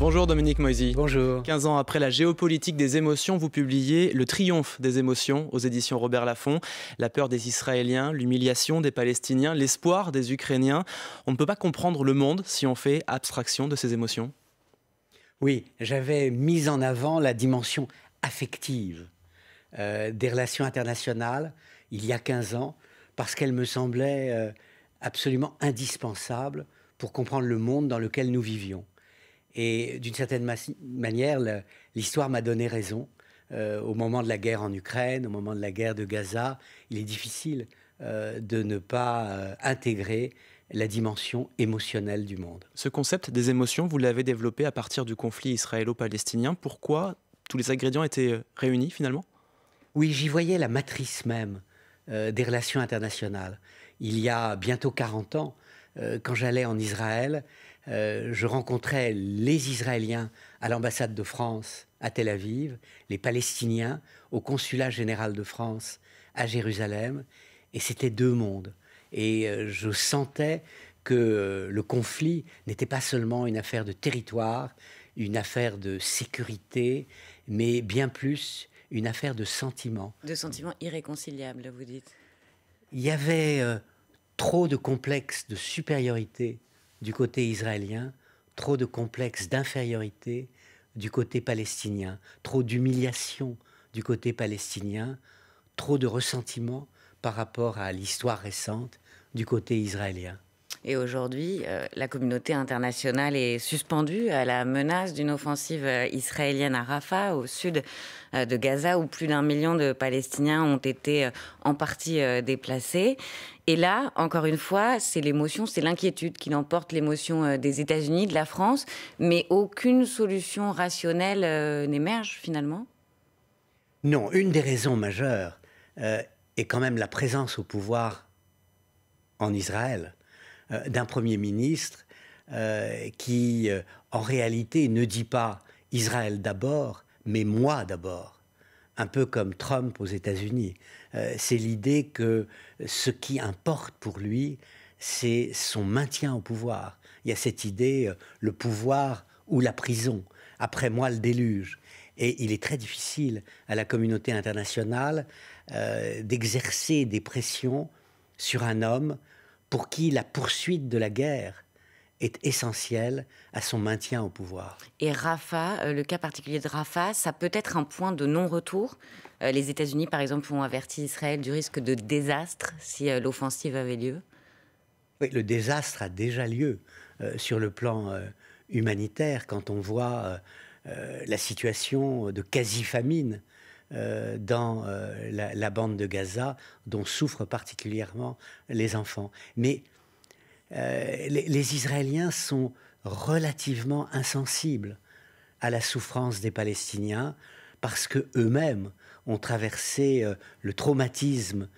Bonjour Dominique Moisy. Bonjour. 15 ans après la géopolitique des émotions, vous publiez Le triomphe des émotions aux éditions Robert Laffont. La peur des Israéliens, l'humiliation des Palestiniens, l'espoir des Ukrainiens. On ne peut pas comprendre le monde si on fait abstraction de ces émotions. Oui, j'avais mis en avant la dimension affective des relations internationales il y a 15 ans parce qu'elle me semblait absolument indispensable pour comprendre le monde dans lequel nous vivions. Et d'une certaine manière, l'histoire m'a donné raison. Au moment de la guerre en Ukraine, au moment de la guerre de Gaza, il est difficile de ne pas intégrer la dimension émotionnelle du monde. Ce concept des émotions, vous l'avez développé à partir du conflit israélo-palestinien. Pourquoi tous les ingrédients étaient réunis finalement ? Oui, j'y voyais la matrice même des relations internationales. Il y a bientôt 40 ans, quand j'allais en Israël, je rencontrais les Israéliens à l'ambassade de France à Tel Aviv, les Palestiniens au consulat général de France à Jérusalem, et c'était deux mondes. Et je sentais que le conflit n'était pas seulement une affaire de territoire, une affaire de sécurité, mais bien plus une affaire de sentiments. De sentiments irréconciliables, vous dites. Il y avait trop de complexes de supériorité du côté israélien, trop de complexes d'infériorité du côté palestinien, trop d'humiliation du côté palestinien, trop de ressentiment par rapport à l'histoire récente du côté israélien. Et aujourd'hui, la communauté internationale est suspendue à la menace d'une offensive israélienne à Rafah, au sud de Gaza, où plus d'1 million de Palestiniens ont été en partie déplacés. Et là, encore une fois, c'est l'émotion, c'est l'inquiétude qui l'emporte, l'émotion des États-Unis, de la France, mais aucune solution rationnelle n'émerge finalement ? Non, une des raisons majeures est quand même la présence au pouvoir en Israël d'un Premier ministre qui, en réalité, ne dit pas « Israël d'abord », mais « moi d'abord ». Un peu comme Trump aux États-Unis. C'est l'idée que ce qui importe pour lui, c'est son maintien au pouvoir. Il y a cette idée, le pouvoir ou la prison. Après moi, le déluge. Et il est très difficile à la communauté internationale d'exercer des pressions sur un homme pour qui la poursuite de la guerre est essentielle à son maintien au pouvoir. Et Rafah, le cas particulier de Rafah, ça peut être un point de non-retour. Les États-Unis, par exemple, ont averti Israël du risque de désastre si l'offensive avait lieu. Oui, le désastre a déjà lieu sur le plan humanitaire quand on voit la situation de quasi-famine dans la bande de Gaza, dont souffrent particulièrement les enfants. Mais les Israéliens sont relativement insensibles à la souffrance des Palestiniens parce qu'eux-mêmes ont traversé le traumatisme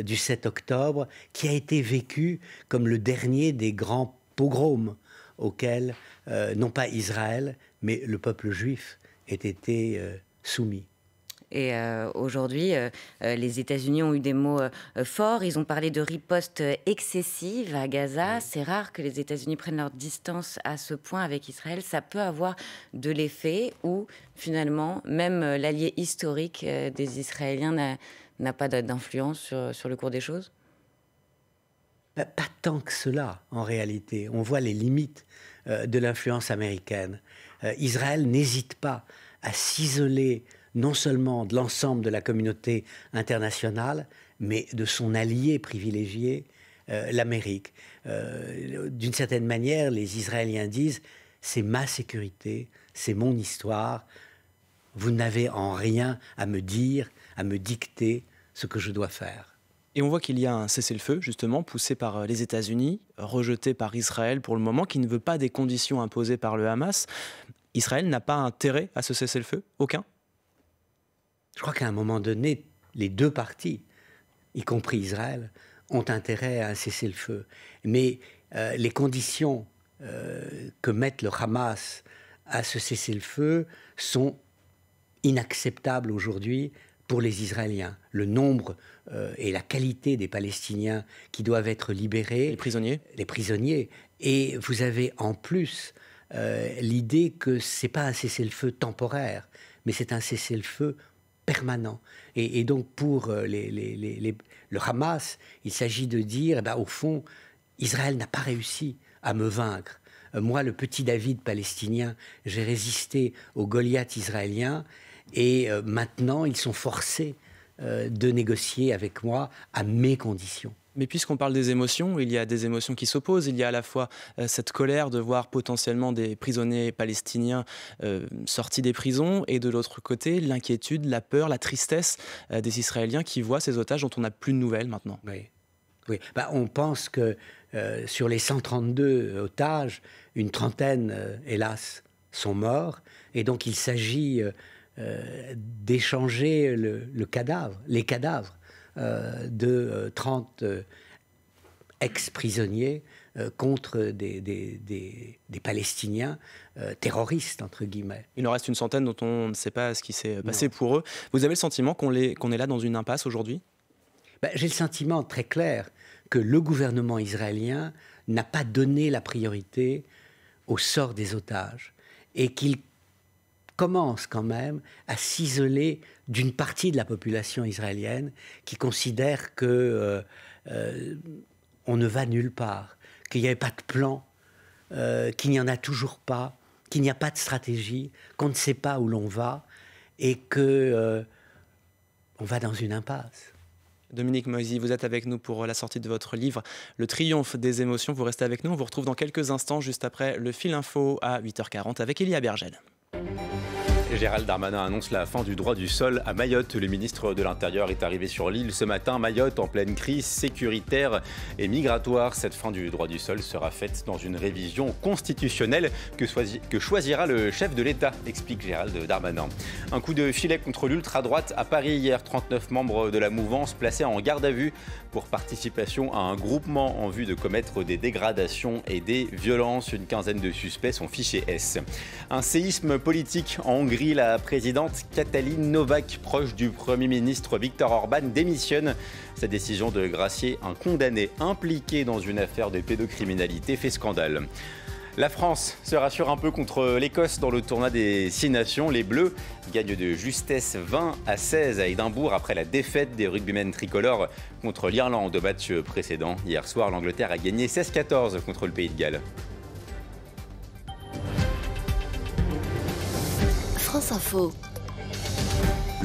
du 7 octobre qui a été vécu comme le dernier des grands pogroms auxquels non pas Israël, mais le peuple juif ait été soumis. Et aujourd'hui, les États-Unis ont eu des mots forts. Ils ont parlé de riposte excessive à Gaza. Oui. C'est rare que les États-Unis prennent leur distance à ce point avec Israël. Ça peut avoir de l'effet où, finalement, même l'allié historique des Israéliens n'a pas d'influence sur le cours des choses. Pas tant que cela, en réalité. On voit les limites de l'influence américaine. Israël n'hésite pas à s'isoler non seulement de l'ensemble de la communauté internationale, mais de son allié privilégié, l'Amérique. D'une certaine manière, les Israéliens disent « c'est ma sécurité, c'est mon histoire, vous n'avez en rien à me dire, à me dicter ce que je dois faire ». Et on voit qu'il y a un cessez-le-feu, justement, poussé par les États-Unis, rejeté par Israël pour le moment, qui ne veut pas des conditions imposées par le Hamas. Israël n'a pas intérêt à ce cessez-le-feu ? Aucun ? Je crois qu'à un moment donné, les deux parties, y compris Israël, ont intérêt à un cessez-le-feu. Mais les conditions que mettent le Hamas à ce cessez-le-feu sont inacceptables aujourd'hui pour les Israéliens. Le nombre et la qualité des Palestiniens qui doivent être libérés. Les prisonniers. Les prisonniers. Et vous avez en plus l'idée que ce n'est pas un cessez-le-feu temporaire, mais c'est un cessez-le-feu permanent. Et donc pour le Hamas, il s'agit de dire, au fond, Israël n'a pas réussi à me vaincre. Moi, le petit David palestinien, j'ai résisté au Goliath israélien, et maintenant, ils sont forcés de négocier avec moi à mes conditions. Mais puisqu'on parle des émotions, il y a des émotions qui s'opposent. Il y a à la fois cette colère de voir potentiellement des prisonniers palestiniens sortis des prisons, et de l'autre côté, l'inquiétude, la peur, la tristesse des Israéliens qui voient ces otages dont on n'a plus de nouvelles maintenant. Oui. On pense que sur les 132 otages, une trentaine, hélas, sont morts. Et donc il s'agit d'échanger les cadavres de 30 ex-prisonniers contre des Palestiniens terroristes, entre guillemets. Il en reste une centaine dont on ne sait pas ce qui s'est passé pour eux. Vous avez le sentiment qu'on est là dans une impasse aujourd'hui ? J'ai le sentiment très clair que le gouvernement israélien n'a pas donné la priorité au sort des otages et qu'il commence quand même à s'isoler d'une partie de la population israélienne qui considère que on ne va nulle part, qu'il n'y avait pas de plan, qu'il n'y en a toujours pas, qu'il n'y a pas de stratégie, qu'on ne sait pas où l'on va et que on va dans une impasse. Dominique Moisy, vous êtes avec nous pour la sortie de votre livre « Le triomphe des émotions ». Vous restez avec nous, on vous retrouve dans quelques instants, juste après le Fil Info à 8h40 avec Elia Bergel. Gérald Darmanin annonce la fin du droit du sol à Mayotte. Le ministre de l'Intérieur est arrivé sur l'île ce matin. Mayotte en pleine crise sécuritaire et migratoire. Cette fin du droit du sol sera faite dans une révision constitutionnelle que choisira le chef de l'État, explique Gérald Darmanin. Un coup de filet contre l'ultra-droite à Paris hier. 39 membres de la mouvance placés en garde à vue pour participation à un groupement en vue de commettre des dégradations et des violences. Une quinzaine de suspects sont fichés S. Un séisme politique en Hongrie. La présidente Katalin Novák, proche du Premier ministre Viktor Orban, démissionne. Sa décision de gracier un condamné impliqué dans une affaire de pédocriminalité fait scandale. La France se rassure un peu contre l'Écosse dans le tournoi des 6 nations. Les Bleus gagnent de justesse 20-16 à Édimbourg après la défaite des rugbymen tricolores contre l'Irlande au match précédent. Hier soir, l'Angleterre a gagné 16-14 contre le Pays de Galles. France Info.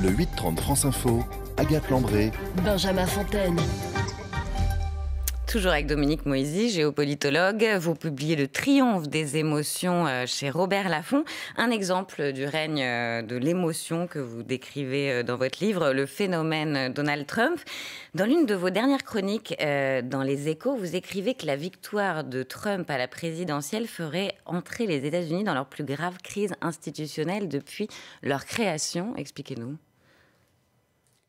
Le 8-30 France Info, Agathe Lambré, Benjamin Fontaine. Toujours avec Dominique Moisy, géopolitologue. Vous publiez Le triomphe des émotions chez Robert Laffont. Un exemple du règne de l'émotion que vous décrivez dans votre livre, le phénomène Donald Trump. Dans l'une de vos dernières chroniques dans Les Échos, vous écrivez que la victoire de Trump à la présidentielle ferait entrer les États-Unis dans leur plus grave crise institutionnelle depuis leur création. Expliquez-nous.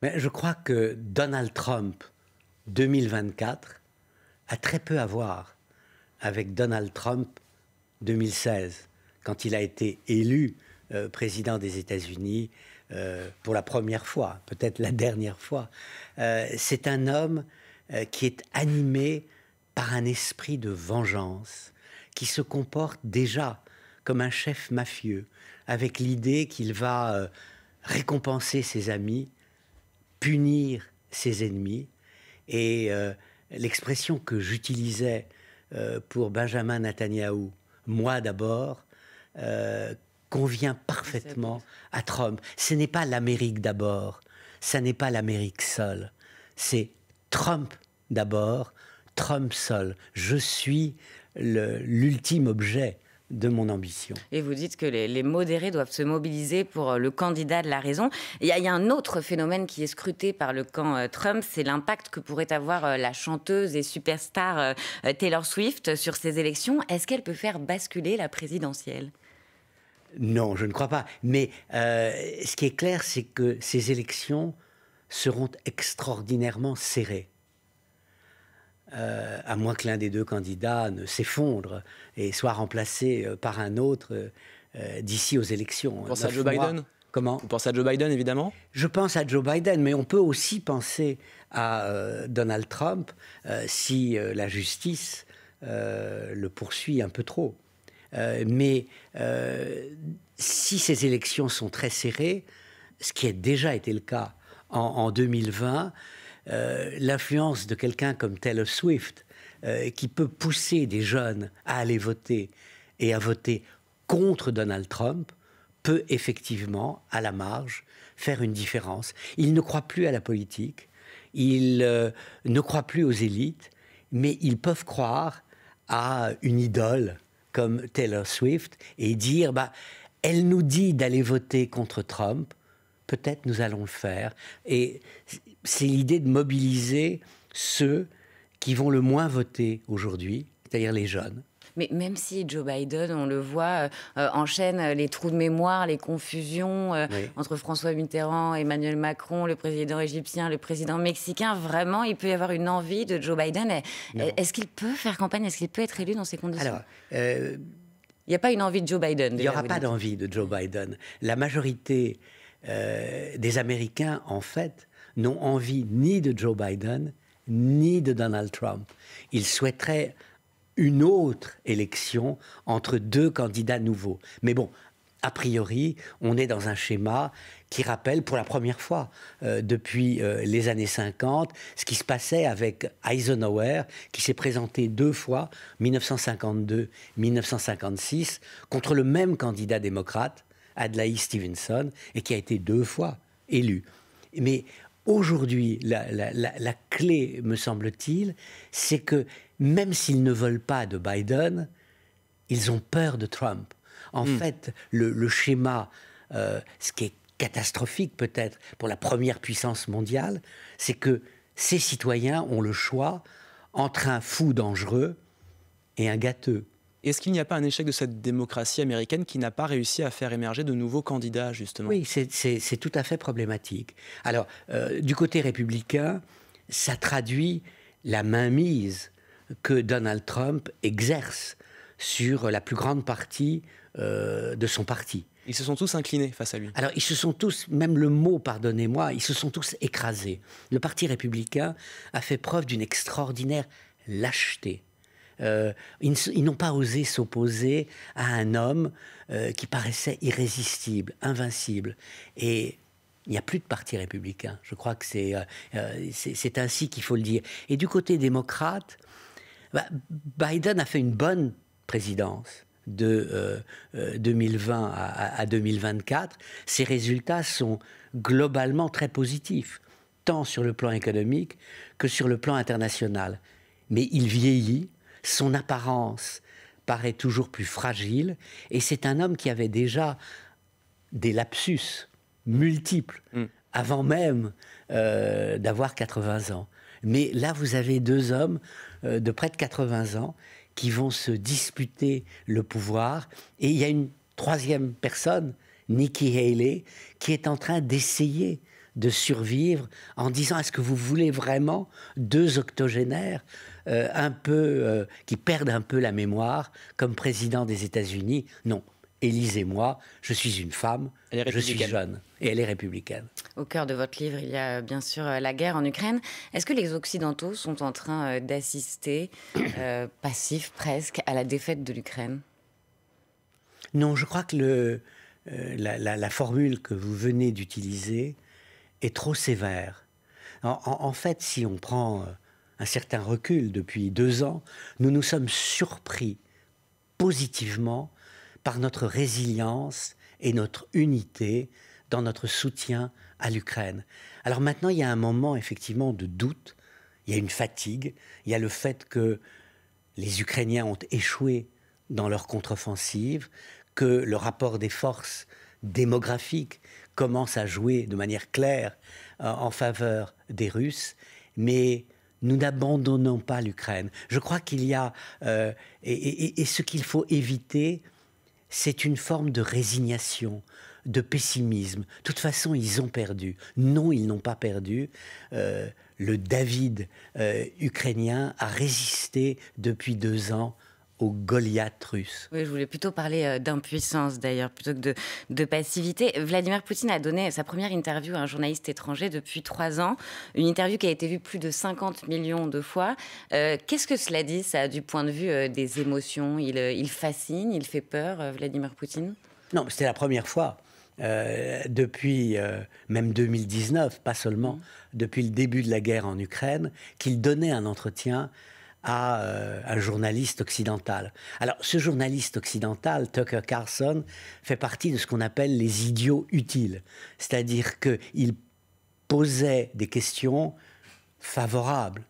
Mais je crois que Donald Trump 2024 a très peu à voir avec Donald Trump 2016, quand il a été élu président des États-Unis pour la première fois, peut-être la dernière fois. C'est un homme qui est animé par un esprit de vengeance, qui se comporte déjà comme un chef mafieux, avec l'idée qu'il va récompenser ses amis, punir ses ennemis, et l'expression que j'utilisais pour Benjamin Netanyahou, moi d'abord, convient parfaitement à Trump. Ce n'est pas l'Amérique d'abord, ça n'est pas l'Amérique seule, c'est Trump d'abord, Trump seul. Je suis l'ultime objet de mon ambition. Et vous dites que les modérés doivent se mobiliser pour le candidat de la raison. Il y a un autre phénomène qui est scruté par le camp Trump, c'est l'impact que pourrait avoir la chanteuse et superstar Taylor Swift sur ces élections. Est-ce qu'elle peut faire basculer la présidentielle ? Non, je ne crois pas. Mais ce qui est clair, c'est que ces élections seront extraordinairement serrées. À moins que l'un des deux candidats ne s'effondre et soit remplacé par un autre d'ici aux élections. Vous pensez à Joe Biden ? Comment ? Vous pensez à Joe Biden, évidemment ? Je pense à Joe Biden, mais on peut aussi penser à Donald Trump si la justice le poursuit un peu trop. Mais si ces élections sont très serrées, ce qui a déjà été le cas en 2020, l'influence de quelqu'un comme Taylor Swift, qui peut pousser des jeunes à aller voter et à voter contre Donald Trump, peut effectivement, à la marge, faire une différence. Il ne croit plus à la politique, il ne croit plus aux élites, mais ils peuvent croire à une idole comme Taylor Swift et dire elle nous dit d'aller voter contre Trump, peut-être nous allons le faire. Et c'est l'idée de mobiliser ceux qui vont le moins voter aujourd'hui, c'est-à-dire les jeunes. Mais même si Joe Biden, on le voit, enchaîne les trous de mémoire, les confusions entre François Mitterrand, Emmanuel Macron, le président égyptien, le président mexicain, vraiment, il peut y avoir une envie de Joe Biden. Est-ce qu'il peut faire campagne? Est-ce qu'il peut être élu dans ces conditions? Alors, il n'y a pas une envie de Joe Biden. Il n'y aura pas d'envie de Joe Biden. La majorité des Américains, en fait, n'ont envie ni de Joe Biden, ni de Donald Trump. Ils souhaiteraient une autre élection entre deux candidats nouveaux. Mais bon, a priori, on est dans un schéma qui rappelle pour la première fois depuis les années 50 ce qui se passait avec Eisenhower, qui s'est présenté 2 fois, 1952-1956, contre le même candidat démocrate, Adlai Stevenson, et qui a été 2 fois élu. Mais aujourd'hui, la clé, me semble-t-il, c'est que même s'ils ne veulent pas de Biden, ils ont peur de Trump. En fait, le schéma, ce qui est catastrophique peut-être pour la première puissance mondiale, c'est que ces citoyens ont le choix entre un fou dangereux et un gâteux. Est-ce qu'il n'y a pas un échec de cette démocratie américaine qui n'a pas réussi à faire émerger de nouveaux candidats, justement? Oui, c'est tout à fait problématique. Alors, du côté républicain, ça traduit la mainmise que Donald Trump exerce sur la plus grande partie de son parti. Ils se sont tous inclinés face à lui. Alors, ils se sont tous, même le mot, pardonnez-moi, ils se sont tous écrasés. Le Parti républicain a fait preuve d'une extraordinaire lâcheté. Ils n'ont pas osé s'opposer à un homme qui paraissait irrésistible, invincible. Et il n'y a plus de parti républicain. Je crois que c'est ainsi qu'il faut le dire. Et du côté démocrate, Biden a fait une bonne présidence de 2020 à 2024. Ses résultats sont globalement très positifs, tant sur le plan économique que sur le plan international. Mais il vieillit, son apparence paraît toujours plus fragile, et c'est un homme qui avait déjà des lapsus multiples avant même d'avoir 80 ans. Mais là, vous avez 2 hommes de près de 80 ans qui vont se disputer le pouvoir. Et il y a une 3e personne, Nikki Haley, qui est en train d'essayer de survivre en disant: est-ce que vous voulez vraiment 2 octogénaires qui perdent un peu la mémoire comme président des États-Unis? Non. Élisez-moi, je suis une femme, je suis jeune. Et elle est républicaine. Au cœur de votre livre, il y a bien sûr la guerre en Ukraine. Est-ce que les Occidentaux sont en train d'assister, passifs presque, à la défaite de l'Ukraine? Non, je crois que la formule que vous venez d'utiliser est trop sévère. En fait, si on prend un certain recul depuis 2 ans, nous nous sommes surpris positivement par notre résilience et notre unité dans notre soutien à l'Ukraine. Alors maintenant, il y a un moment effectivement de doute, il y a une fatigue, il y a le fait que les Ukrainiens ont échoué dans leur contre-offensive, que le rapport des forces démographiques commence à jouer de manière claire en faveur des Russes, mais nous n'abandonnons pas l'Ukraine. Je crois qu'il y a... et ce qu'il faut éviter, c'est une forme de résignation, de pessimisme. De toute façon, ils ont perdu. Non, ils n'ont pas perdu. Le David ukrainien a résisté depuis 2 ans au Goliath russe. Oui, je voulais plutôt parler d'impuissance d'ailleurs, plutôt que de passivité. Vladimir Poutine a donné sa première interview à un journaliste étranger depuis 3 ans, une interview qui a été vue plus de 50 millions de fois. Qu'est-ce que cela dit, ça, du point de vue des émotions? Il fascine, il fait peur, Vladimir Poutine? Non, c'était la première fois. Depuis même 2019, pas seulement, depuis le début de la guerre en Ukraine, qu'il donnait un entretien à un journaliste occidental. Alors, ce journaliste occidental, Tucker Carlson, fait partie de ce qu'on appelle les idiots utiles. C'est-à-dire qu'il posait des questions favorables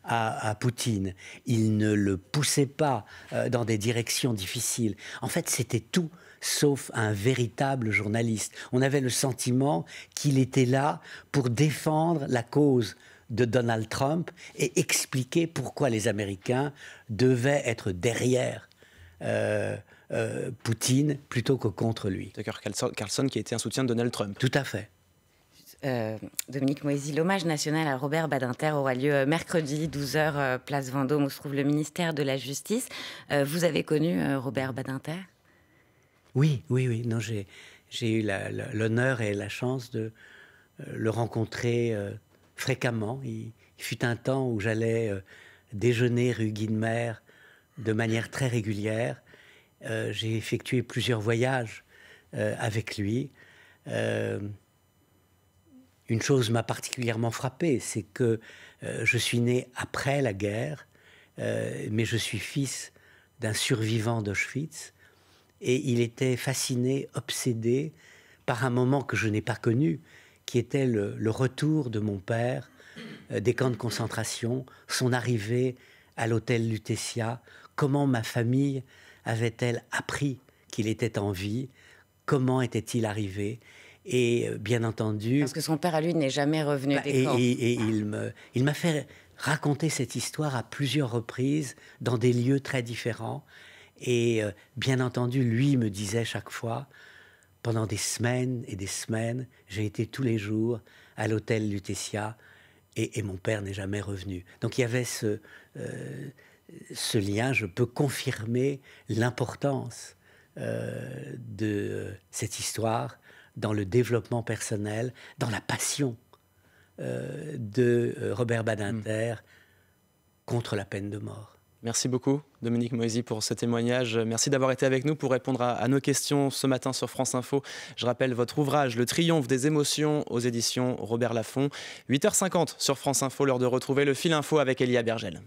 à Poutine. Il ne le poussait pas dans des directions difficiles. En fait, c'était tout sauf un véritable journaliste. On avait le sentiment qu'il était là pour défendre la cause de Donald Trump et expliquer pourquoi les Américains devaient être derrière Poutine plutôt que contre lui. Tucker Carlson qui a été un soutien de Donald Trump. Tout à fait. Dominique Moisy, l'hommage national à Robert Badinter aura lieu mercredi, 12h, place Vendôme, où se trouve le ministère de la Justice. Vous avez connu Robert Badinter ? Oui. Non, j'ai eu l'honneur et la chance de le rencontrer fréquemment. Il fut un temps où j'allais déjeuner rue Guinemer de manière très régulière. J'ai effectué plusieurs voyages avec lui. Une chose m'a particulièrement frappé, c'est que je suis né après la guerre, mais je suis fils d'un survivant d'Auschwitz, et il était fasciné, obsédé par un moment que je n'ai pas connu, qui était le retour de mon père des camps de concentration, son arrivée à l'hôtel Lutetia, comment ma famille avait-elle appris qu'il était en vie, comment était-il arrivé. Et bien entendu... Parce que son père, à lui, n'est jamais revenu des camps. Et il m'a fait raconter cette histoire à plusieurs reprises, dans des lieux très différents. Et bien entendu, lui me disait chaque fois, pendant des semaines et des semaines, j'ai été tous les jours à l'hôtel Lutetia, et mon père n'est jamais revenu. Donc il y avait ce lien. Je peux confirmer l'importance de cette histoire dans le développement personnel, dans la passion de Robert Badinter contre la peine de mort. Merci beaucoup, Dominique Moisy, pour ce témoignage. Merci d'avoir été avec nous pour répondre à nos questions ce matin sur France Info. Je rappelle votre ouvrage, Le triomphe des émotions, aux éditions Robert Laffont. 8h50 sur France Info, l'heure de retrouver le fil info avec Elia Bergel.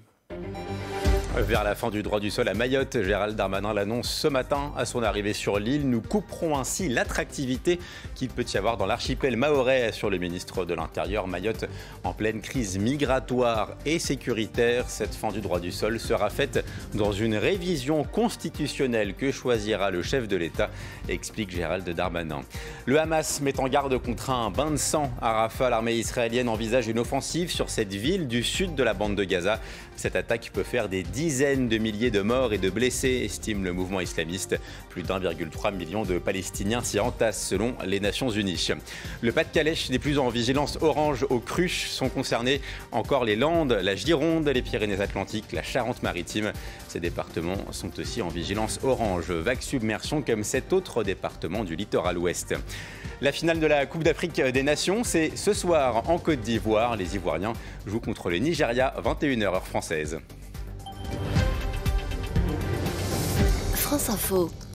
Vers la fin du droit du sol à Mayotte, Gérald Darmanin l'annonce ce matin à son arrivée sur l'île. Nous couperons ainsi l'attractivité qu'il peut y avoir dans l'archipel mahorais, sur le ministre de l'Intérieur. Mayotte en pleine crise migratoire et sécuritaire. Cette fin du droit du sol sera faite dans une révision constitutionnelle que choisira le chef de l'État, explique Gérald Darmanin. Le Hamas met en garde contre un bain de sang à Rafah. L'armée israélienne envisage une offensive sur cette ville du sud de la bande de Gaza. Cette attaque peut faire des dizaines de milliers de morts et de blessés, estime le mouvement islamiste. Plus d'1,3 million de Palestiniens s'y entassent selon les Nations Unies. Le Pas-de-Calais n'est plus en vigilance orange aux cruches. Sont concernés encore les Landes, la Gironde, les Pyrénées-Atlantiques, la Charente-Maritime. Ces départements sont aussi en vigilance orange. Vague submersion comme 7 autres départements du littoral ouest. La finale de la Coupe d'Afrique des Nations, c'est ce soir en Côte d'Ivoire. Les Ivoiriens jouent contre le Nigeria, 21h heure française. France Info.